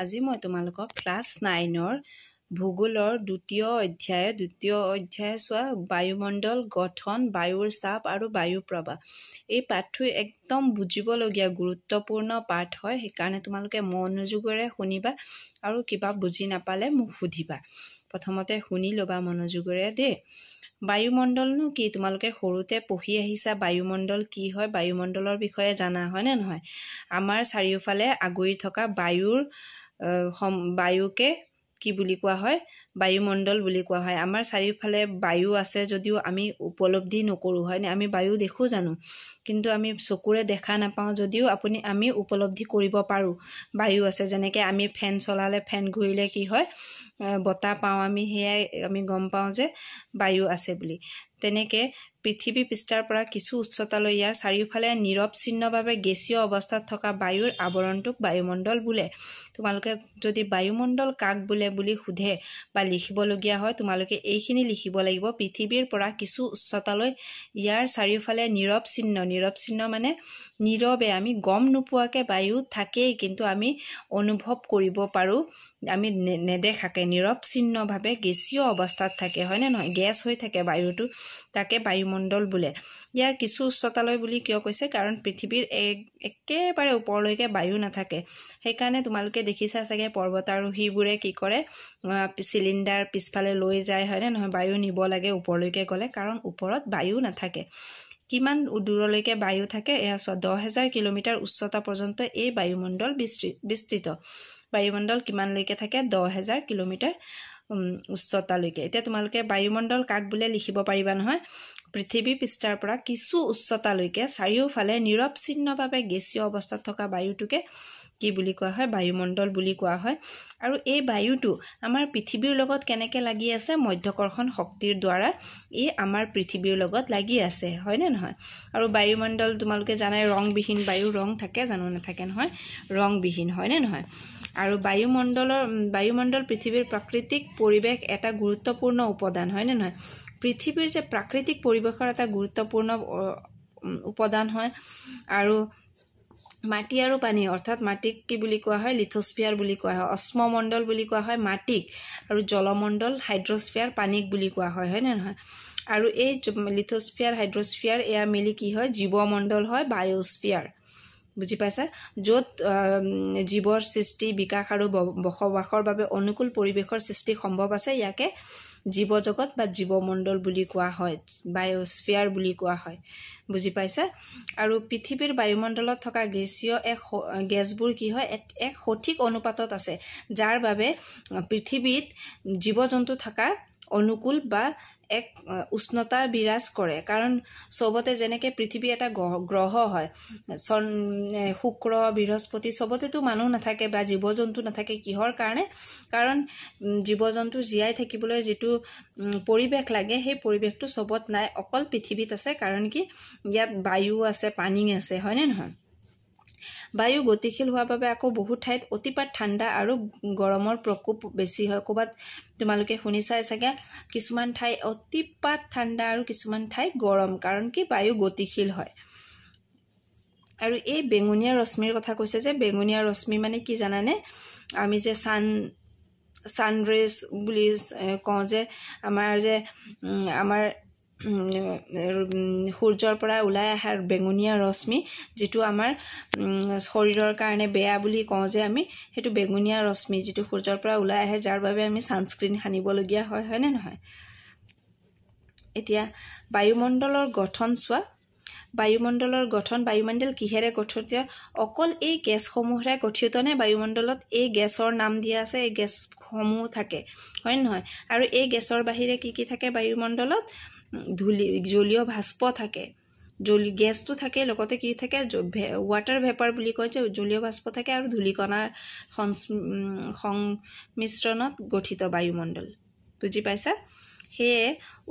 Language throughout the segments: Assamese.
আজি মই তোমালোকক ক্লাছ 9ৰ ভূগোলৰ দ্বিতীয় অধ্যায় চোৱা বায়ুমণ্ডল গঠন বায়ুৰ চাপ আৰু বায়ু প্ৰবাহ এই পাঠটো একদম বুজিবলগীয়া গুৰুত্বপূৰ্ণ পাঠ হয় সেইকাৰণে তোমালোকে মনোযোগেৰে শুনিবা আৰু কিবা বুজি নাপালে মোক সুধিবা প্ৰথমতে শুনি ল'বা মনোযোগেৰে দেই বায়ুমণ্ডলনো কি তোমালোকে সৰুতে পঢ়ি আহিছা বায়ুমণ্ডল কি হয় বায়ুমণ্ডলৰ বিষয়ে জানা হয় নে নহয় আমাৰ চাৰিওফালে আগৰি থকা বায়ুকে কি বুলি কোৱা হয় বায়ুমণ্ডল বুলি কোৱা হয় আমাৰ চাৰিওফালে বায়ু আছে যদিও আমি উপলব্ধি নকৰোঁ হয়নে আমি বায়ু দেখো জানো কিন্তু আমি চকুৰে দেখা নাপাওঁ যদিও আমি উপলব্ধি কৰিব পাৰোঁ বায়ু আছে যেনেকৈ আমি ফেন চলালে ফেন ঘূৰিলে কি হয় বতাহ পাওঁ আমি সেয়াই আমি গম পাওঁ যে বায়ু আছে বুলি তেনেকৈ পৃথিৱী পৃষ্ঠৰ পৰা কিছু উচ্চতালৈ ইয়াৰ চাৰিওফালে নিৰৱচ্ছিন্নভাৱে গেছীয় অৱস্থাত থকা বায়ুৰ আৱৰণটোক বায়ুমণ্ডল বোলে তোমালোকে যদি বায়ুমণ্ডল কাক বোলে বুলি সোধে বা লিখিবলগীয়া হয় তোমালোকে এইখিনি লিখিব লাগিব পৃথিৱীৰ পৰা কিছু উচ্চতালৈ ইয়াৰ চাৰিওফালে নিৰৱচ্ছিন্ন মানে নীৰৱে আমি গম নোপোৱাকৈ বায়ু থাকেই কিন্তু আমি অনুভৱ কৰিব পাৰোঁ আমি নেদেখাকৈ নিৰৱচ্ছিন্নভাৱে গেছীয় অৱস্থাত থাকে হয়নে নহয় গেছ হৈ থাকে বায়ুটো তাকে বায়ুমণ্ডল বোলে ইয়াৰ কিছু উচ্চতালৈ বুলি কিয় কৈছে কাৰণ পৃথিৱীৰ একেবাৰে ওপৰলৈকে বায়ু নাথাকে সেইকাৰণে তোমালোকে দেখিছা চাগে পৰ্বতাৰোহীবোৰে কি কৰে চিলিণ্ডাৰ পিছফালে লৈ যায় হয়নে নহয় বায়ু নিব লাগে ওপৰলৈকে গ'লে কাৰণ ওপৰত বায়ু নাথাকে কিমান দূৰলৈকে বায়ু থাকে এয়া 10,000 কিলোমিটাৰ উচ্চতা পৰ্যন্ত এই বায়ুমণ্ডল বিস্তৃত বায়ুমণ্ডল কিমানলৈকে থাকে 10,000 কিলোমিটাৰ উচ্চতালৈকে এতিয়া তোমালোকে বায়ুমণ্ডল কাক বোলে লিখিব পাৰিবা নহয় পৃথিৱী পৃষ্ঠৰ পৰা কিছু উচ্চতালৈকে চাৰিওফালে নিৰৱচ্ছিন্নভাৱে গেছীয় অৱস্থাত থকা বায়ুটোকে কি বুলি কোৱা হয় বায়ুমণ্ডল বুলি কোৱা হয় আৰু এই বায়ুটো আমাৰ পৃথিৱীৰ লগত কেনেকৈ লাগি আছে মধ্যাকৰ্ষণ শক্তিৰ দ্বাৰা ই আমাৰ পৃথিৱীৰ লগত লাগি আছে হয়নে নহয় আৰু বায়ুমণ্ডল তোমালোকে জানাই ৰংবিহীন বায়ু ৰং থাকে জানো নাথাকে নহয় ৰংবিহীন হয়নে নহয় আৰু বায়ুমণ্ডল পৃথিৱীৰ প্ৰাকৃতিক পৰিৱেশ এটা গুৰুত্বপূৰ্ণ উপাদান হয়নে নহয় পৃথিৱীৰ যে প্ৰাকৃতিক পৰিৱেশৰ এটা গুৰুত্বপূৰ্ণ উপাদান হয় আৰু মাটি আৰু পানী অৰ্থাৎ মাটিক কি বুলি কোৱা হয় লিথোস্ফিয়াৰ বুলি কোৱা হয় অস্মমণ্ডল বুলি কোৱা হয় মাটিক আৰু জলমণ্ডল হাইড্ৰস্ফিয়াৰ পানীক বুলি কোৱা হয় হয়নে নহয় আৰু এই লিথোস্ফিয়াৰ হাইড্ৰস্ফিয়াৰ এয়া মিলি কি হয় জীৱমণ্ডল হয় বায়ুস্ফিয়াৰ বুজি পাইছা য'ত জীৱৰ সৃষ্টি বিকাশ আৰু বসবাসৰ বাবে অনুকূল পৰিৱেশৰ সৃষ্টি সম্ভৱ আছে ইয়াকে জীৱজগত বা জীৱমণ্ডল বুলি কোৱা হয় বায়ুস্ফিয়াৰ বুলি কোৱা হয় বুজি পাইছা আৰু পৃথিৱীৰ বায়ুমণ্ডলত থকা গেছবোৰ কি হয় এক সঠিক অনুপাতত আছে যাৰ বাবে পৃথিৱীত জীৱ-জন্তু থকা অনুকূল বা এক উষ্ণতা বিৰাজ কৰে কাৰণ সবতে যেনেকৈ পৃথিৱী এটা গ্ৰহ হয় শুক্ৰ বৃহস্পতি সবতেতো মানুহ নাথাকে বা জীৱ-জন্তু নাথাকে কিহৰ কাৰণে কাৰণ জীৱ-জন্তু জীয়াই থাকিবলৈ যিটো পৰিৱেশ লাগে সেই পৰিৱেশটো সবত নাই অকল পৃথিৱীত আছে কাৰণ কি ইয়াত বায়ু আছে পানী আছে হয়নে নহয় বায়ু গতিশীল হোৱাৰ বাবে আকৌ বহুত ঠাইত অতিপাত ঠাণ্ডা আৰু গৰমৰ প্ৰকোপ বেছি হয় ক'ৰবাত তোমালোকে শুনিছাই চাগে কিছুমান ঠাই অতিপাত ঠাণ্ডা আৰু কিছুমান ঠাই গৰম কাৰণ কি বায়ু গতিশীল হয় আৰু এই বেঙুনীয়া ৰশ্মিৰ কথা কৈছে যে বেঙুনীয়া ৰশ্মি মানে কি জানানে আমি যে সানৰেজ বুলি কওঁ যে আমাৰ সূৰ্যৰ পৰা ওলাই অহা বেঙুনীয়া ৰশ্মি যিটো আমাৰ শৰীৰৰ কাৰণে বেয়া বুলি কওঁ যে আমি সেইটো বেঙুনীয়া ৰশ্মি যিটো সূৰ্যৰ পৰা ওলাই আহে যাৰ বাবে আমি ছানস্ক্ৰীন সানিবলগীয়া হয় হয়নে নহয় এতিয়া বায়ুমণ্ডলৰ গঠন চোৱা বায়ুমণ্ডল কিহেৰে গঠিত অকল এই গেছসমূহেৰে গঠিত নে বায়ুমণ্ডলত এই গেছৰ নাম দিয়া আছে এই গেছসমূহ থাকে হয় নহয় আৰু এই গেছৰ বাহিৰে কি থাকে বায়ুমণ্ডলত জলীয় ভাস্প থাকে গেছটো থাকে লগতে কি থাকে ৱাটাৰ ভেপাৰ বুলি কয় যে জলীয় ভাস্প থাকে আৰু ধূলিকণাৰ সংমিশ্ৰণত গঠিত বায়ুমণ্ডল বুজি পাইছা সেয়ে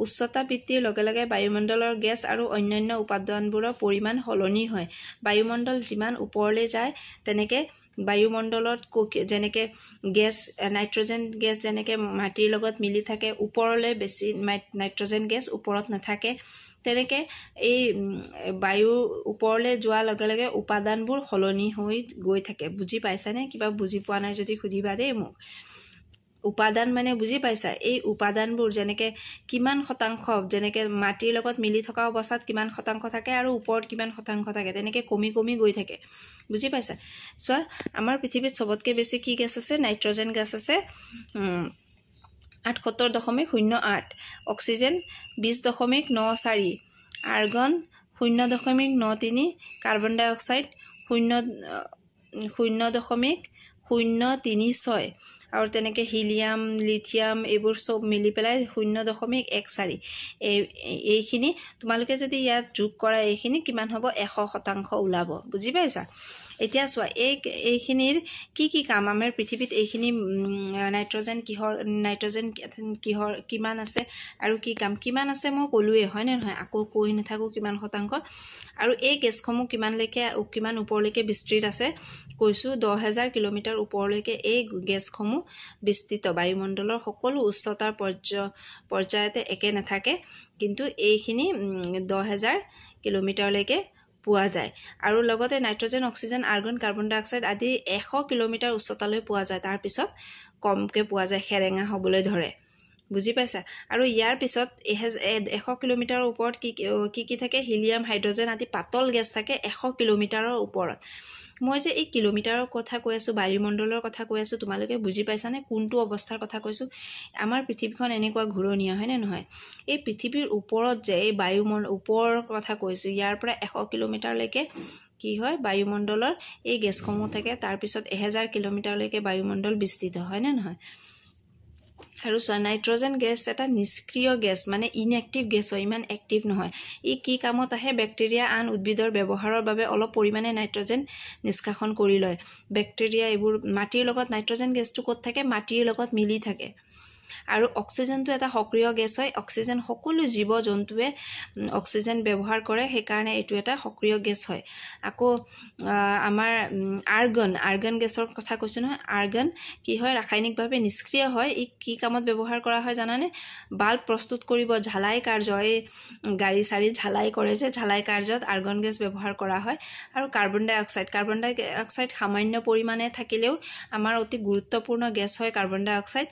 উচ্চতা বৃদ্ধিৰ লগে লগে বায়ুমণ্ডলৰ গেছ আৰু অন্যান্য উপাদানবোৰৰ পৰিমাণ সলনি হয় বায়ুমণ্ডল যিমান ওপৰলৈ যায় তেনেকৈ বায়ুমণ্ডলত যেনেকৈ গেছ নাইট্ৰজেন গেছ যেনেকৈ মাটিৰ লগত মিলি থাকে ওপৰলৈ বেছি নাইট্ৰজেন গেছ ওপৰত নাথাকে তেনেকে এই বায়ুৰ ওপৰলৈ যোৱাৰ লগে লগে উপাদানবোৰ সলনি হৈ গৈ থাকে বুজি পাইছানে কিবা বুজি পোৱা নাই যদি সুধিবা দেই মোক উপাদান মানে বুজি পাইছা এই উপাদানবোৰ যেনেকে কিমান শতাংশ যেনেকে মাটিৰ লগত মিলি থকা অৱস্থাত কিমান শতাংশ থাকে আৰু ওপৰত কিমান শতাংশ থাকে তেনেকে কমি কমি গৈ থাকে বুজি পাইছা চোৱা আমাৰ পৃথিৱীত সবতকৈ বেছি কি গেছ আছে নাইট্ৰজেন গেছ আছে 78.08 অক্সিজেন 20.94 আৰ্গন 0.93 কাৰ্বন ডাই অক্সাইড 0.036 আৰু তেনেকে হিলিয়াম লিথিয়াম এইবোৰ সব মিলি পেলাই 0.14 এইখিনি তোমালোকে যদি ইয়াত যোগ কৰা এইখিনি কিমান হ'ব 100% ওলাব বুজি পাইছা এতিয়া চোৱা এইখিনিৰ কি কাম আমাৰ পৃথিৱীত এইখিনি নাইট্ৰজেন কিহৰ কিমান আছে আৰু কি কাম কিমান আছে মই ক'লোৱে হয় নে নহয় আকৌ কৈ নাথাকো কিমান শতাংশ আৰু এই গেছসমূহ কিমান ওপৰলৈকে বিস্তৃত আছে কৈছো 10000 কিলোমিটাৰ ওপৰলৈকে এই গেছসমূহ বিস্তৃত বায়ুমণ্ডলৰ সকলো উচ্চতাৰ পৰ্যায়তে একে নাথাকে কিন্তু এইখিনি 10000 কিলোমিটাৰলৈকে পোৱা যায় আৰু লগতে নাইট্ৰজেন অক্সিজেন আৰ্গন কাৰ্বন ডাই অক্সাইড আদি 100 কিলোমিটাৰ উচ্চতালৈ পোৱা যায় তাৰ পিছত কমকে পোৱা যায় খেৰেঙা হ'বলৈ ধৰে বুজি পাইছা আৰু ইয়াৰ পিছত 100 কিলোমিটাৰৰ ওপৰত কি থাকে হিলিয়াম হাইড্ৰজেন আদি পাতল গেছ থাকে 100 কিলোমিটাৰৰ ওপৰত মই যে এই কিলোমিটাৰৰ কথা কৈ আছো বায়ুমণ্ডলৰ কথা কৈ আছো তোমালোকে বুজি পাইছানে কোনটো অৱস্থাৰ কথা কৈছো আমাৰ পৃথিৱীখন এনেকুৱা ঘূৰণীয়া হয় নে নহয় এই পৃথিৱীৰ ওপৰত যে এই বায়ুমণ্ডলৰ ওপৰৰ কথা কৈছো ইয়াৰ পৰা 100 কিলোমিটাৰলৈকে কি হয় বায়ুমণ্ডলৰ এই গেছসমূহ থাকে তাৰ পিছত 1000 কিলোমিটাৰলৈকে বায়ুমণ্ডল বিস্তৃত হয় নে নহয় আৰু নাইট্ৰজেন গেছ এটা নিষ্ক্ৰিয় গেছ মানে ইনএক্টিভ গেছ হয় ইমান এক্টিভ নহয় ই কি কামত আহে বেক্টেৰিয়া আন উদ্ভিদৰ ব্যৱহাৰৰ বাবে অলপ পৰিমাণে নাইট্ৰজেন নিষ্কাশন কৰি লয় বেক্টেৰিয়া এইবোৰ মাটিৰ লগত নাইট্ৰজেন গেছটো ক'ত থাকে মাটিৰ লগত মিলি থাকে আৰু অক্সিজেনটো এটা সক্ৰিয় গেছ হয় অক্সিজেন সকলো জীৱ জন্তুৱে অক্সিজেন ব্যৱহাৰ কৰে সেইকাৰণে এইটো এটা সক্ৰিয় গেছ হয় আকৌ আমাৰ আৰ্গন গেছৰ কথা কৈছো নহয় আৰ্গন কি হয় ৰাসায়নিকভাৱে নিষ্ক্ৰিয় হয় ই কি কামত ব্যৱহাৰ কৰা হয় জানানে বাল্ব প্ৰস্তুত কৰিব ঝালাই কাৰ্য এই গাড়ী চাৰি ঝালাই কৰে যে ঝালাই কাৰ্যত আৰ্গন গেছ ব্যৱহাৰ কৰা হয় আৰু কাৰ্বন ডাই অক্সাইড সামান্য পৰিমাণে থাকিলেও আমাৰ অতি গুৰুত্বপূৰ্ণ গেছ হয় কাৰ্বন ডাই অক্সাইড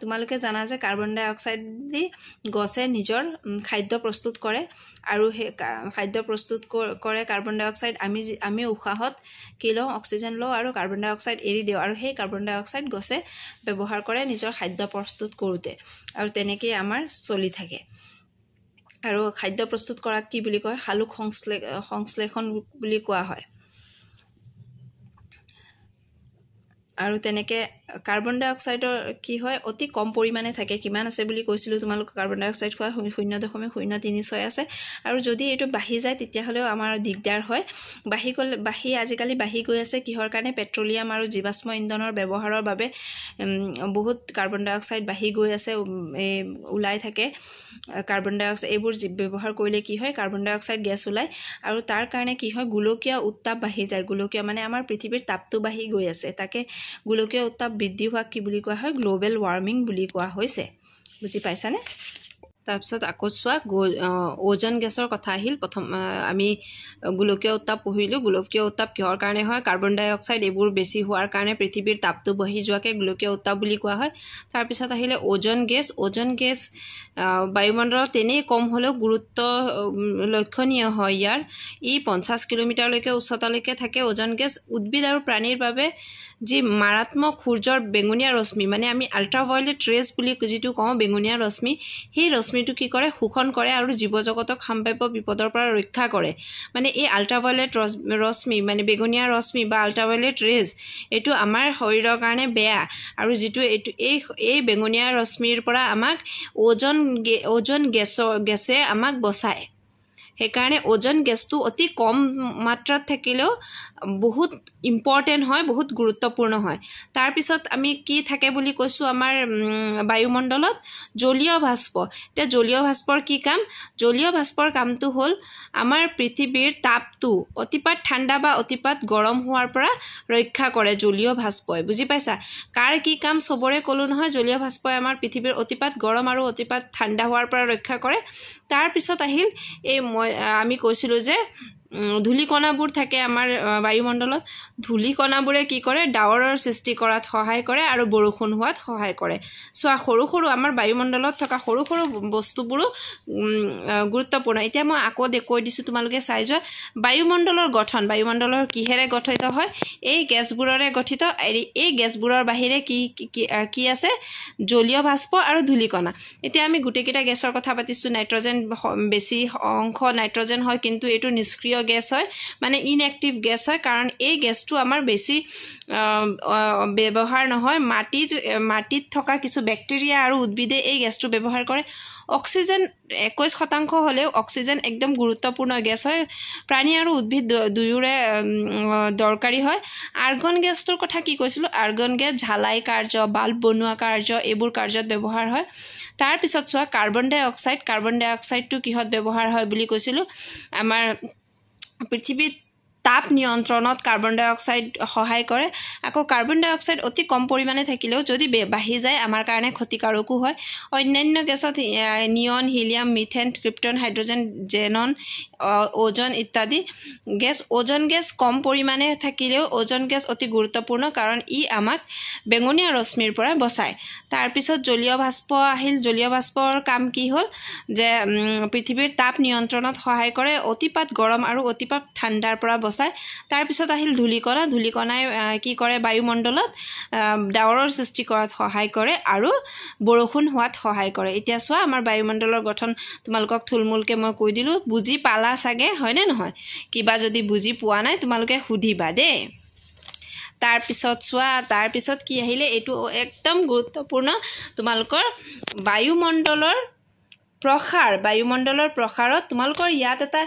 তোমালোকে জানা যে কাৰ্বন ডাই অক্সাইড দি গছে নিজৰ খাদ্য প্ৰস্তুত কৰে আৰু হে খাদ্য প্ৰস্তুত কৰে কাৰ্বন ডাই অক্সাইড আমি উশাহত কি লওঁ অক্সিজেন লওঁ আৰু কাৰ্বন ডাই অক্সাইড এৰি দিওঁ আৰু সেই কাৰ্বন ডাই অক্সাইড গছে ব্যৱহাৰ কৰে নিজৰ খাদ্য প্ৰস্তুত কৰোঁতে আৰু তেনেকৈ আমাৰ চলি থাকে আৰু খাদ্য প্ৰস্তুত কৰাক কি বুলি কয় সালোক সংশ্লেষণ বুলি কোৱা হয় আৰু তেনেকে কাৰ্বন ডাই অক্সাইডৰ কি হয় অতি কম পৰিমাণে থাকে কিমান আছে বুলি কৈছিলো তোমালোক কাৰ্বন ডাই অক্সাইড খোৱা 0.036 আছে আৰু যদি এইটো বাঢ়ি যায় তেতিয়াহলেও আমাৰ দিগদাৰ হয় আজিকালি বাঢ়ি গৈ আছে কিহৰ কাৰণে পেট্ৰলিয়াম আৰু জীৱাশ্ম ইন্ধনৰ ব্যৱহাৰৰ বাবে বহুত কাৰ্বন ডাই অক্সাইড বাঢ়ি গৈ আছে ওলাই থাকে কাৰ্বন ডাই অক্সাইড এইবোৰ ব্যৱহাৰ কৰিলে কি হয় কাৰ্বন ডাই অক্সাইড গেছ ওলাই আৰু তাৰ কাৰণে কি হয় গোলকীয় উত্তাপ বাঢ়ি যায় গোলকীয় মানে আমাৰ পৃথিৱীৰ তাপটো বাঢ়ি গৈ আছে তাকে গোলকীয় উত্তাপ বৃদ্ধি হোৱা কি বুলি কোৱা হয় গ্লোবেল ওয়াৰ্মিং বুলি কোৱা হৈছে বুজি পাইছানে তাৰপিছত আকৌ চোৱা ওজন গেছৰ কথা আহিল প্ৰথম আমি গোলকীয় উত্তাপ পঢ়িলোঁ গোলকীয় উত্তাপ কিহৰ কাৰণে হয় কাৰ্বন ডাই অক্সাইড এইবোৰ বেছি হোৱাৰ কাৰণে পৃথিৱীৰ তাপটো বাঢ়ি যোৱাকে গোলকীয় উত্তাপ বুলি কোৱা হয় তাৰপিছত আহিলে ওজন গেছ বায়ুমণ্ডলত তেনেই কম হ'লেও গুৰুত্ব লক্ষণীয় হয় ইয়াৰ ই 50 কিলোমিটাৰলৈকে উচ্চতালৈকে থাকে ওজন গেছ উদ্ভিদ আৰু প্ৰাণীৰ বাবে যি মাৰাত্মক সূৰ্যৰ বেঙুনীয়া ৰশ্মি মানে আমি আল্ট্ৰাভায়োলেট ৰেজ বুলি যিটো কওঁ বেঙুনীয়া ৰশ্মি সেই ৰশ্মিটো কি কৰে শোষণ কৰে আৰু জীৱজগতক সম্ভাৱ্য বিপদৰ পৰা ৰক্ষা কৰে মানে এই আল্ট্ৰাভায়োলেট ৰশ্মি মানে বেঙুনীয়া ৰশ্মি বা আল্ট্ৰাভায়োলেট ৰেজ এইটো আমাৰ শৰীৰৰ কাৰণে বেয়া আৰু যিটো এই বেঙুনীয়া ৰশ্মিৰ পৰা আমাক ওজন গেছে আমাক বচায় সেইকাৰণে ওজন গেছটো অতি কম মাত্ৰাত থাকিলেও বহুত ইম্পৰ্টেণ্ট হয়, বহুত গুৰুত্বপূৰ্ণ হয়। তাৰপিছত আমি কি থাকে বুলি কৈছোঁ আমাৰ বায়ুমণ্ডলত জলীয় বাষ্প। এতিয়া জলীয় বাষ্পৰ কি কাম? জলীয় বাষ্পৰ কামটো হ'ল আমাৰ পৃথিৱীৰ তাপটো অতিপাত ঠাণ্ডা বা অতিপাত গৰম হোৱাৰ পৰা ৰক্ষা কৰে জলীয় বাষ্পই। বুজি পাইছা? কাৰ কি কাম চবৰে ক'লোঁ নহয়। জলীয় বাষ্পই আমাৰ পৃথিৱীৰ অতিপাত গৰম আৰু অতিপাত ঠাণ্ডা হোৱাৰ পৰা ৰক্ষা কৰে। তাৰপিছত আহিল আমি কৈছিলোঁ যে ধূলিকণাবোৰ থাকে আমাৰ বায়ুমণ্ডলত। ধূলিকণাবোৰে কি কৰে? ডাৱৰৰ সৃষ্টি কৰাত সহায় কৰে আৰু বৰষুণ হোৱাত সহায় কৰে। চোৱা, সৰু সৰু আমাৰ বায়ুমণ্ডলত থকা সৰু সৰু বস্তুবোৰো গুৰুত্বপূৰ্ণ। এতিয়া মই আকৌ কৈ দিছোঁ, তোমালোকে চাই যোৱা। বায়ুমণ্ডলৰ গঠন, বায়ুমণ্ডলৰ কিহেৰে গঠিত হয়? এই গেছবোৰৰে গঠিত। এই গেছবোৰৰ বাহিৰে কি আছে? জলীয় বাষ্প আৰু ধূলিকণা। এতিয়া আমি গোটেইকেইটা গেছৰ কথা পাতিছোঁ। নাইট্ৰজেন বেছি অংশ নাইট্ৰজেন হয়, কিন্তু এইটো নিষ্ক্ৰিয় গেছ হয়, মানে ইনএক্টিভ গেছ হয়। কাৰণ এই গেছটো আমাৰ বেছি ব্যৱহাৰ নহয়। মাটিত থকা কিছু বেক্টেৰিয়া আৰু উদ্ভিদে এই গেছটো ব্যৱহাৰ কৰে। অক্সিজেন 21% হ'লেও অক্সিজেন একদম গুৰুত্বপূৰ্ণ গেছ হয়। প্ৰাণী আৰু উদ্ভিদ দুয়োৰে দৰকাৰী হয়। আৰ্গন গেছটোৰ কথা কি কৈছিলোঁ? আৰ্গন গেছ ঝালাই কাৰ্য, বাল্ব বনোৱা কাৰ্য, এইবোৰ কাৰ্যত ব্যৱহাৰ হয়। তাৰপিছত চোৱা, কাৰ্বন ডাই অক্সাইড। কাৰ্বন ডাই অক্সাইডটো কিহত ব্যৱহাৰ হয় বুলি কৈছিলোঁ? আমাৰ পৃথিৱীত তাপ নিয়ন্ত্ৰণত কাৰ্বন ডাই অক্সাইড সহায় কৰে। আকৌ কাৰ্বন ডাই অক্সাইড অতি কম পৰিমাণে থাকিলেও যদি বাঢ়ি যায় আমাৰ কাৰণে ক্ষতিকাৰকো হয়। অন্যান্য গেছত neon, helium, methane, krypton, hydrogen, xenon, ozone ইত্যাদি গেছ। ওজন গেছ কম পৰিমাণে থাকিলেও ওজন গেছ অতি গুৰুত্বপূৰ্ণ, কাৰণ ই আমাক বেঙুনীয়া ৰশ্মিৰ পৰা বচায়। তাৰপিছত জলীয় বাষ্প আহিল। জলীয় বাষ্পৰ কাম কি হ'ল? যে পৃথিৱীৰ তাপ নিয়ন্ত্ৰণত সহায় কৰে, অতিপাত গৰম আৰু অতিপাত ঠাণ্ডাৰ পৰা বচায়। তাৰপিছত আহিল ধূলিকণা। ধূলিকণাই কি কৰে? বায়ুমণ্ডলত ডাৱৰৰ সৃষ্টি কৰাত সহায় কৰে আৰু বৰষুণ হোৱাত সহায় কৰে। এতিয়া চোৱা, আমাৰ বায়ুমণ্ডলৰ গঠন তোমালোকক থুলমূলকৈ মই কৈ দিলোঁ। বুজি পালা চাগে, হয়নে নহয়? কিবা যদি বুজি পোৱা নাই তোমালোকে সুধিবা দেই। তাৰপিছত চোৱা, তাৰপিছত কি আহিলে? এইটো একদম গুৰুত্বপূৰ্ণ। তোমালোকৰ বায়ুমণ্ডলৰ প্ৰসাৰ। বায়ুমণ্ডলৰ প্ৰসাৰত তোমালোকৰ ইয়াত এটা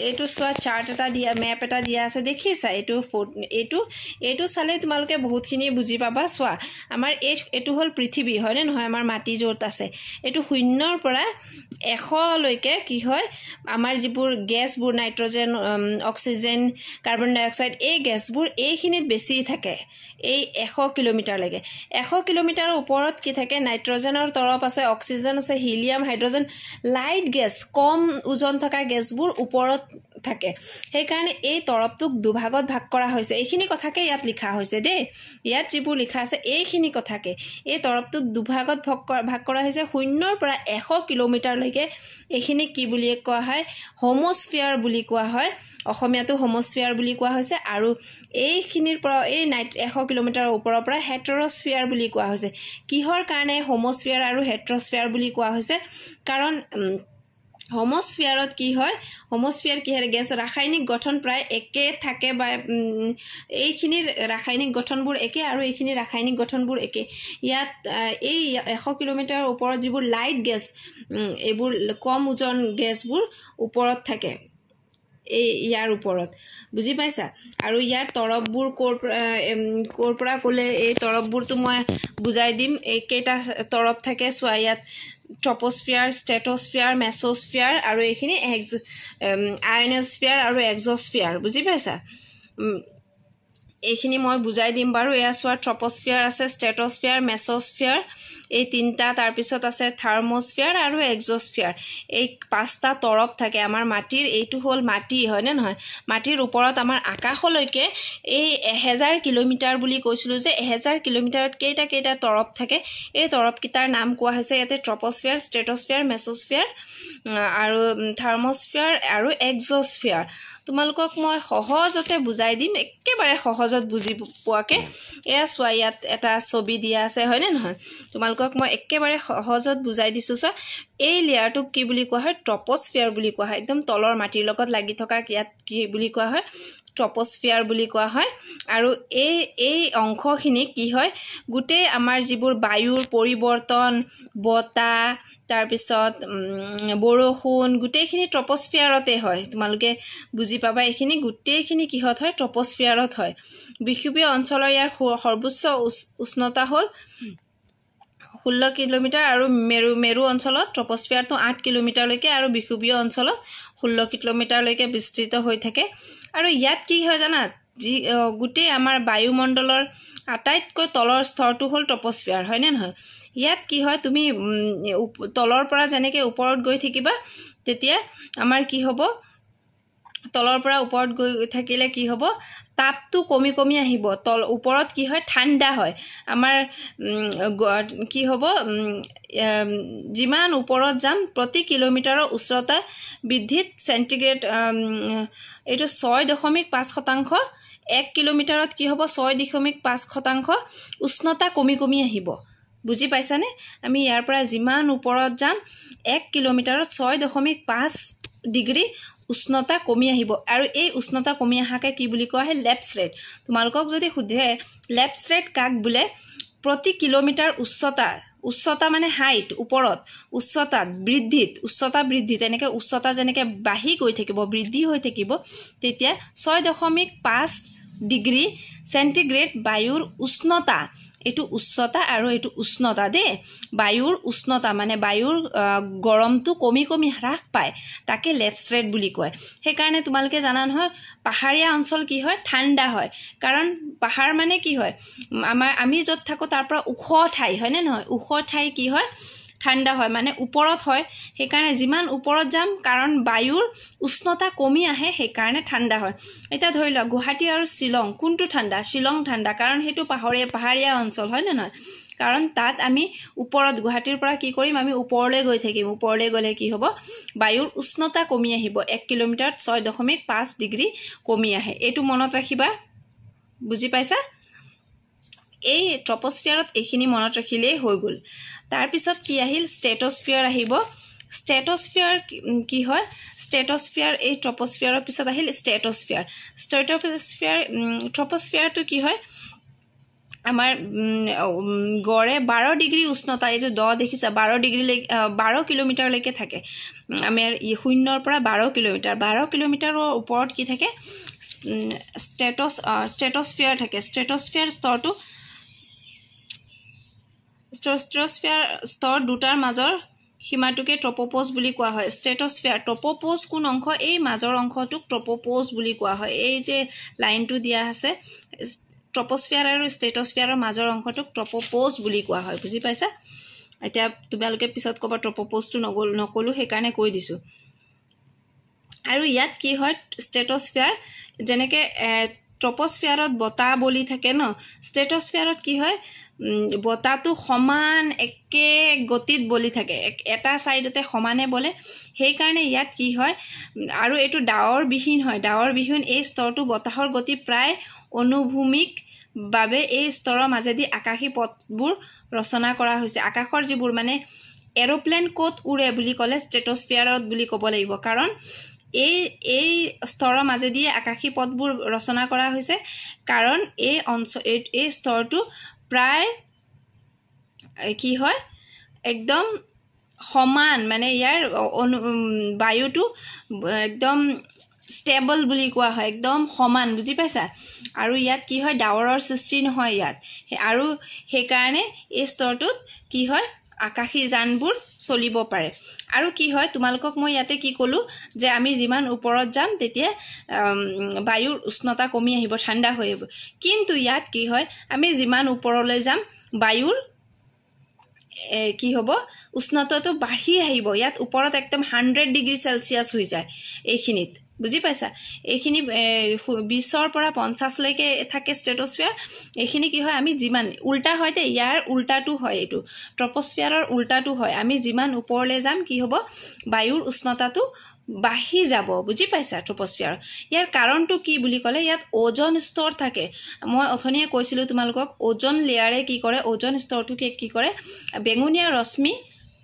এইটো চোৱা, চাৰ্ট এটা দিয়া, মেপ এটা দিয়া আছে, দেখিছা? এইটো চালে তোমালোকে বহুতখিনি বুজি পাবা। চোৱা, আমাৰ এইটো হ'ল পৃথিৱী, হয়নে নহয়? আমাৰ মাটি য'ত আছে, এইটো 0ৰ পৰা 100লৈকে কি হয়? আমাৰ যিবোৰ গেছবোৰ, নাইট্ৰজেন, অক্সিজেন, কাৰ্বন ডাই অক্সাইড, এই গেছবোৰ এইখিনিত বেছি থাকে। এই 100 কিলোমিটাৰলৈকে। 100 কিলোমিটাৰৰ ওপৰত কি থাকে? নাইট্ৰজেনৰ তৰপ আছে, অক্সিজেন আছে, হিলিয়াম, হাইড্ৰজেন, লাইট গেছ, কম ওজন থকা গেছবোৰ ওপৰত থাকে। সেইকাৰণে এই তৰপটোক দুভাগত ভাগ কৰা হৈছে। এইখিনি কথাকে ইয়াত লিখা হৈছে দেই। ইয়াত যিবোৰ লিখা আছে এইখিনি কথাকে। এই তৰপটোক দুভাগত ভাগ কৰা হৈছে 0ৰ পৰা 100 কিলোমিটাৰলৈকে। এইখিনি কি বুলি কোৱা হয়? হোমোস্ফিয়াৰ বুলি কোৱা হয়। অসমীয়াটো হোমোস্ফিয়াৰ বুলি কোৱা হৈছে। আৰু এইখিনিৰ পৰা 100 কিলোমিটাৰৰ ওপৰৰ পৰা হেটেৰস্ফিয়াৰ বুলি কোৱা হৈছে। কিহৰ কাৰণে হোমোস্ফিয়াৰ আৰু হেটেৰস্ফিয়াৰ বুলি কোৱা হৈছে? কাৰণ হোমোস্ফিয়াৰত কি হয়? হোমোস্ফিয়াৰ কিহেৰে? গেছ ৰাসায়নিক গঠন প্ৰায় একে থাকে, বা এইখিনিৰ ৰাসায়নিক গঠনবোৰ একে আৰু এইখিনিৰ ৰাসায়নিক গঠনবোৰ একে। ইয়াত এই 100 কিলোমিটাৰৰ ওপৰত যিবোৰ লাইট গেছ, এইবোৰ কম ওজন গেছবোৰ ওপৰত থাকে, ইয়াৰ ওপৰত। বুজি পাইছা? আৰু ইয়াৰ তৰপবোৰ ক'ৰ পৰা ক'লে? এই তৰপবোৰতো মই বুজাই দিম। কেইটা তৰপ থাকে চোৱা, ইয়াত ট্ৰপোস্ফিয়াৰ, ষ্ট্ৰেটোস্ফিয়াৰ, মেছোস্ফিয়াৰ আৰু এইখিনি আয়নোস্ফিয়াৰ আৰু এক্সোস্ফিয়াৰ। বুজি পাইছা? এইখিনি মই বুজাই দিম বাৰু। এয়া চোৱা, ট্ৰপোস্ফিয়াৰ আছে, ষ্ট্ৰেটোস্ফিয়াৰ, মেছোস্ফিয়াৰ, এই 3টা। তাৰপিছত আছে থাৰ্মোস্ফিয়াৰ আৰু এক্সোস্ফিয়াৰ। এই 5টা তৰপ থাকে আমাৰ মাটিৰ। এইটো হ'ল মাটি, হয়নে নহয়? মাটিৰ ওপৰত আমাৰ আকাশলৈকে এই 1000 কিলোমিটাৰ বুলি কৈছিলোঁ যে 1000 কিলোমিটাৰত কেইটা তৰপ থাকে। এই তৰপকেইটাৰ নাম কোৱা হৈছে ইয়াতে ট্ৰপোস্ফিয়াৰ, ষ্ট্ৰেটোস্ফিয়াৰ, মেছোস্ফিয়াৰ আৰু থাৰ্মোস্ফিয়াৰ আৰু এক্সোস্ফিয়াৰ। তোমালোকক মই সহজতে বুজাই দিম, একেবাৰে সহজত বুজি পোৱাকৈ। এয়া চোৱা, ইয়াত এটা ছবি দিয়া আছে, হয়নে নহয়? তোমালোকক মই একেবাৰে সহজত বুজাই দিছোঁ। চোৱা, এই লেয়াৰটোক কি বুলি কোৱা হয়? ট্ৰপোস্ফিয়াৰ বুলি কোৱা হয়। একদম তলৰ মাটিৰ লগত লাগি থকা ইয়াত কি বুলি কোৱা হয়? ট্ৰপোস্ফিয়াৰ বুলি কোৱা হয়। আৰু এই অংশখিনি কি হয়? গোটেই আমাৰ যিবোৰ বায়ুৰ পৰিৱৰ্তন, বতাহ, তাৰপিছত বৰষুণ গোটেইখিনি ট্ৰপস্ফিয়াৰতে হয় তোমালোকে বুজি পাবা এইখিনি গোটেইখিনি কিহত হয় ট্ৰপস্ফিয়াৰত হয় বিষুৱীয় অঞ্চলৰ ইয়াৰ সৰ্বোচ্চ উষ্ণতা হ'ল 16 কিলোমিটাৰ আৰু মেৰু অঞ্চলত ট্ৰপস্ফিয়াৰটো 8 কিলোমিটাৰলৈকে আৰু বিষুৱীয় অঞ্চলত 16 কিলোমিটাৰলৈকে বিস্তৃত হৈ থাকে আৰু ইয়াত কি হয় জানা যি গোটেই আমাৰ বায়ুমণ্ডলৰ আটাইতকৈ তলৰ স্তৰটো হ'ল ট্ৰপস্ফিয়াৰ হয় নে নহয় ইয়াত কি হয় তুমি তলৰ পৰা যেনেকৈ ওপৰত গৈ থাকিবা তেতিয়া আমাৰ কি হ'ব তলৰ পৰা ওপৰত গৈ থাকিলে কি হ'ব তাপটো কমি কমি আহিব ওপৰত কি হয় ঠাণ্ডা হয় আমাৰ কি হ'ব যিমান ওপৰত যাম প্ৰতি কিলোমিটাৰৰ উচ্চতা বৃদ্ধিত সেন্টিগ্ৰেড এইটো 6.5% 1 কিলোমিটাৰত কি হ'ব 6.5% উষ্ণতা কমি কমি আহিব বুজি পাইছানে আমি ইয়াৰ পৰা যিমান ওপৰত যাম 1 কিলোমিটাৰত 6.5 ডিগ্ৰী উষ্ণতা কমি আহিব আৰু এই উষ্ণতা কমি আহাকে কি বুলি কোৱা হয় লেপছ ৰেট তোমালোকক যদি সুধে লেপছ ৰেট কাক বোলে প্ৰতি কিলোমিটাৰ উচ্চতা মানে হাইট ওপৰত উচ্চতা বৃদ্ধিত এনেকৈ উচ্চতা যেনেকৈ বাঢ়ি গৈ থাকিব বৃদ্ধি হৈ থাকিব তেতিয়া 6.5 ডিগ্ৰী সেন্টিগ্ৰেড বায়ুৰ উষ্ণতা এটো উচ্চতা আৰু এটো উষ্ণতা দে বায়ুৰ উষ্ণতা মানে বায়ুৰ গৰমটো কমি কমি হ্ৰাস পায় তাকে লেপছ ৰেট বুলি কয় সেই কাৰণে তোমালোকে জানা নহয় পাহাৰীয়া অঞ্চল কি হয় ঠাণ্ডা হয় কাৰণ পাহাৰ মানে কি হয় আমি যত থাকো তাৰ পৰা ওখ ঠাই হয় নে নহয় ওখ ঠাই কি হয় ঠাণ্ডা হয় মানে ওপৰত হয় সেই কাৰণে যিমান ওপৰত যাম কাৰণ বায়ুৰ উষ্ণতা কমি আহে সেই কাৰণে ঠাণ্ডা হয় এটা ধৰি লওক গুৱাহাটী আৰু শিলং কোনটো ঠাণ্ডা শিলং ঠাণ্ডা কাৰণ হেতু পাহাৰীয়া অঞ্চল হয় নে নহয় কাৰণ তাত আমি ওপৰত গুৱাহাটীৰ পৰা কি কৰিম আমি ওপৰলৈ গৈ থাকিম ওপৰলৈ গলে কি হ'ব বায়ুৰ উষ্ণতা কমি আহিব 1 কিলোমিটাৰত 6.5 ডিগ্ৰী কমি আহে এটো মনত ৰাখিবা বুজি পাইছা এই ট্ৰপস্ফিয়াৰত এইখিনি মনত ৰাখিলেই হৈ গ'ল তাৰ পিছত কি আহিল ষ্ট্ৰেটোস্ফিয়াৰ আহিব ষ্ট্ৰেটোস্ফিয়াৰ কি হয় ষ্ট্ৰেটোস্ফিয়াৰ এই ট্ৰপস্ফিয়াৰৰ পিছত আহিল ষ্ট্ৰেটোস্ফিয়াৰ ট্ৰপস্ফিয়াৰটো কি হয় আমাৰ গড়ে 12 ডিগ্ৰী উষ্ণতা এইটো দ দেখিছা 12 কিলোমিটাৰলৈকে থাকে আমাৰ শূন্যৰ পৰা 12 কিলোমিটাৰৰ ওপৰত কি থাকে ষ্ট্ৰেটোস্ফিয়াৰ থাকে ষ্ট্ৰেটোস্ফিয়াৰ স্তৰ দুটাৰ মাজৰ সীমাটোকে ট্ৰপোপজ বুলি কোৱা হয় ষ্ট্ৰেটোস্ফিয়াৰ ট্ৰপোপজ কোন অংশ এই মাজৰ অংশটোক ট্ৰপোপজ বুলি কোৱা হয় এই যে লাইনটো দিয়া আছে ট্ৰপোস্ফিয়াৰ আৰু ষ্ট্ৰেটোস্ফিয়াৰৰ মাজৰ অংশটোক ট্ৰপোপজ বুলি কোৱা হয় বুজি পাইছা এতিয়া তোমালোকে পিছত ক'বা ট্ৰপোপজটো নকলো সেই কাৰণে কৈ দিছো আৰু ইয়াত কি হয় ষ্ট্ৰেটোস্ফিয়াৰ যেনেকৈ ট্ৰপোস্ফিয়াৰত বতাহ বলি থাকে ন ষ্ট্ৰেটোস্ফিয়াৰত কি হয় বতাহটো সমান একে গতিত বলি থাকে এটা সাইডতে সমানে বলে সেই কাৰণে ইয়াত কি হয় আৰু এটো ডাৱৰ বিহীন হয় ডাৱৰ বিহীন এই স্তৰটো বতাহৰ গতি প্ৰায় অনুভূমিক বাবে এই স্তৰৰ মাজেদি আকাশী পথবোৰ ৰচনা কৰা হৈছে আকাশৰ যিবোৰ মানে এৰোপ্লেন কোট উৰে বুলি ক'লে ষ্ট্ৰেটোস্ফিয়াৰত বুলি ক'ব লাগিব কাৰণ এই স্তৰৰ মাজেদি আকাশী পথবোৰ ৰচনা কৰা হৈছে কাৰণ এই স্তৰটো প্ৰায় কি হয় একদম সমান মানে ইয়াৰ বায়ুটো একদম স্টেবল বুলি কোৱা হয় একদম সমান বুজি পাইছা আৰু ইয়াত কি হয় ডাৱৰৰ সৃষ্টি নহয় ইয়াত আৰু সেই কাৰণে এই স্তৰটোত কি হয় আকাশী যানবোৰ চলিব পাৰে আৰু কি হয় তোমালোকক মই ইয়াতে কি ক'লো যে আমি যিমান ওপৰত যাম তেতিয়া বায়ুৰ উষ্ণতা কমি আহিব ঠাণ্ডা হৈ আহিব কিন্তু ইয়াত কি হয় আমি যিমান ওপৰলৈ যাম বায়ুৰ কি হ'ব উষ্ণতাটো বাঢ়ি আহিব ইয়াত ওপৰত একদম 100 ডিগ্ৰী সেলসিয়াস হৈ যায় এইখিনিত বুজি পাইছা এইখিনি 20 পৰা 50 লৈকে থাকে ষ্ট্ৰেটোস্ফিয়াৰ এইখিনি কি হয় আমি যিমান উল্টা হয় তে ইয়াৰ উল্টাটো হয় এটো ট্ৰপোস্ফিয়াৰৰ উল্টাটো হয় আমি যিমান ওপৰলৈ যাম কি হ'ব বায়ুৰ উষ্ণতাটো বাঢ়ি যাব বুজি পাইছা ট্ৰপোস্ফিয়াৰ ইয়াৰ কাৰণটো কি বুলি ক'লে ইয়াত ওজন স্তৰ থাকে মই অথনিয়ে কৈছিলো তোমালোকক ওজন লেয়াৰে কি কৰে ওজন স্তৰটোকে কি কৰে বেঙুনীয়া ৰশ্মি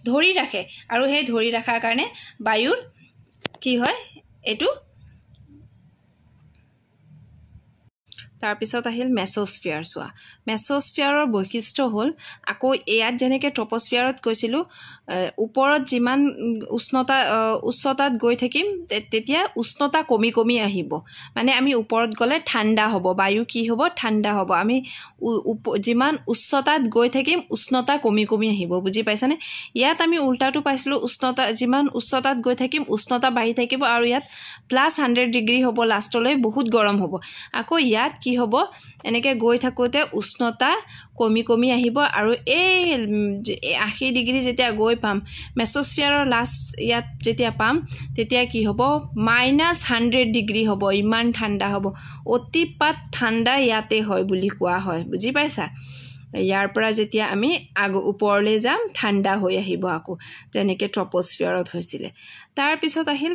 ধৰি ৰাখে আৰু সেই ধৰি ৰাখাৰ কাৰণে বায়ুৰ কি হয় এটো তাৰপিছত আহিল মেছ'স্ফিয়াৰ চোৱা মেছ'স্ফিয়াৰৰ বৈশিষ্ট্য হ'ল আকৌ ইয়াত যেনেকৈ ট্ৰপ'স্ফিয়াৰত কৈছিলোঁ ওপৰত যিমান উচ্চতাত গৈ থাকিম তেতিয়া উষ্ণতা কমি কমি আহিব মানে আমি ওপৰত গ'লে ঠাণ্ডা হ'ব বায়ু কি হ'ব ঠাণ্ডা হ'ব আমি যিমান উচ্চতাত গৈ থাকিম উষ্ণতা কমি কমি আহিব বুজি পাইছানে ইয়াত আমি উল্টাটো পাইছিলোঁ উষ্ণতা যিমান উচ্চতাত গৈ থাকিম উষ্ণতা বাঢ়ি থাকিব আৰু ইয়াত +100 ডিগ্ৰী হ'ব লাষ্টলৈ বহুত গৰম হ'ব আকৌ ইয়াত কি হ'ব এনেকৈ গৈ থাকোঁতে উষ্ণতা কমি কমি আহিব আৰু এই 80 ডিগ্ৰী যেতিয়া গৈ পাম মেছ'স্ফিয়াৰৰ লাষ্ট ইয়াত যেতিয়া পাম তেতিয়া কি হ'ব -100 ডিগ্ৰী হ'ব ইমান ঠাণ্ডা হ'ব অতিপাত ঠাণ্ডা ইয়াতে হয় বুলি কোৱা হয় বুজি পাইছা ইয়াৰ পৰা যেতিয়া আমি ওপৰলৈ যাম ঠাণ্ডা হৈ আহিব আকৌ যেনেকৈ ট্ৰপ'স্ফিয়াৰত হৈছিলে তাৰপিছত আহিল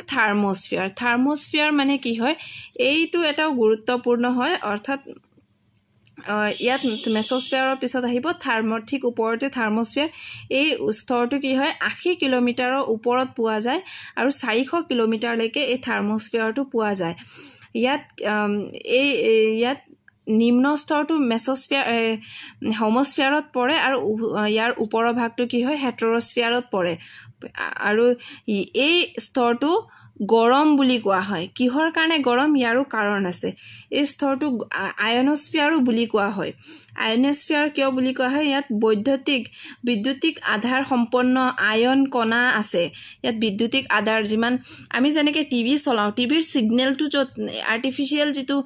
থাৰ্মোস্ফিয়াৰ মানে কি হয় এইটো এটাও গুৰুত্বপূৰ্ণ হয় অৰ্থাৎ ইয়াত মেছ'স্ফিয়াৰৰ পিছত আহিব ঠিক ওপৰতে থাৰ্মোস্ফিয়াৰ এই স্তৰটো কি হয় 80 কিলোমিটাৰৰ ওপৰত পোৱা যায় আৰু 400 কিলোমিটাৰলৈকে এই থাৰ্মোস্ফিয়াৰটো পোৱা যায় ইয়াত নিম্ন স্তৰটো হোমোস্ফিয়াৰত পৰে আৰু ইয়াৰ ওপৰৰ ভাগটো কি হয় হেটেৰস্ফিয়াৰত পৰে আৰু এই স্তৰটো গৰম বুলি কোৱা হয় কিহৰ কাৰণে গৰম ইয়াৰো কাৰণ আছে এই স্তৰটো আয়নস্ফিয়াৰো বুলি কোৱা হয় আয়নস্ফিয়াৰ কিয় বুলি কোৱা হয় ইয়াত বিদ্যুতিক আধাৰ সম্পন্ন আয়ন কণা আছে ইয়াত বিদ্যুতিক আধাৰ যিমান আমি যেনেকৈ টিভি চলাওঁ টিভিৰ ছিগনেলটো য'ত আৰ্টিফিচিয়েল যিটো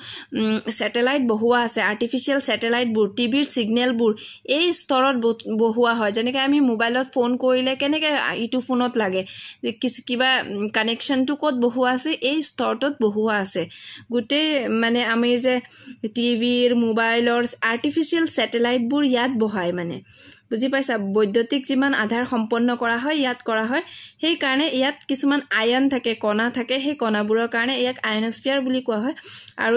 ছেটেলাইট বহোৱা আছে আৰ্টিফিচিয়েল ছেটেলাইটবোৰ টিভিৰ ছিগনেলবোৰ এই স্তৰত বহোৱা হয় যেনেকৈ আমি মোবাইলত ফোন কৰিলে কেনেকৈ ইটো ফোনত লাগে কিবা কানেকশ্যনটো ক'ত বহোৱা আছে এই স্তৰটোত বহোৱা আছে গোটেই মানে আমি যে টিভিৰ মোবাইলৰ আৰ্টিফিচিয়েল ছেটেলাইটবোৰ ইয়াত বহায় মানে বুজি পাইছা বৈদ্যুতিক যিমান আধাৰ সম্পন্ন কৰা হয় ইয়াত কৰা হয় সেইকাৰণে ইয়াত কিছুমান আয়ন থাকে কণা থাকে সেই কণাবোৰৰ কাৰণে ইয়াক আয়নস্ফিয়াৰ বুলি কোৱা হয় আৰু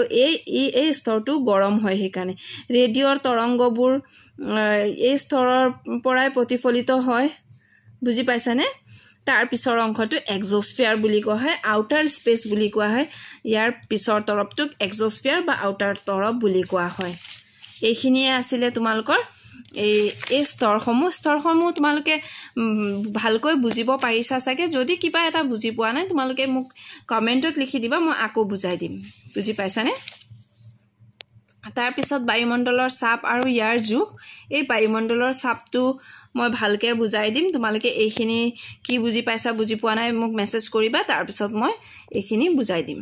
এই স্তৰটো গৰম হয় সেইকাৰণে ৰেডিঅ'ৰ তৰংগবোৰ এই স্তৰৰ পৰাই প্ৰতিফলিত হয় বুজি পাইছানে তাৰ পিছৰ অংশটো এক্সোস্ফিয়াৰ বুলি কোৱা হয় আউটাৰ স্পেচ বুলি কোৱা হয় ইয়াৰ পিছৰ তৰফটোক এক্সোস্ফিয়াৰ বা আউটাৰ তৰফ বুলি কোৱা হয় এইখিনিয়ে আছিলে তোমালোকৰ এই স্তৰসমূহ তোমালোকে ভালকৈ বুজিব পাৰিছা চাগে যদি কিবা এটা বুজি পোৱা নাই তোমালোকে মোক কমেণ্টত লিখি দিবা মই আকৌ বুজাই দিম বুজি পাইছানে তাৰপিছত বায়ুমণ্ডলৰ চাপ আৰু ইয়াৰ জোখ এই বায়ুমণ্ডলৰ চাপটো মই ভালকৈ বুজাই দিম তোমালোকে এইখিনি কি বুজি পাইছা বুজি পোৱা নাই মোক মেছেজ কৰিবা তাৰপিছত মই এইখিনি বুজাই দিম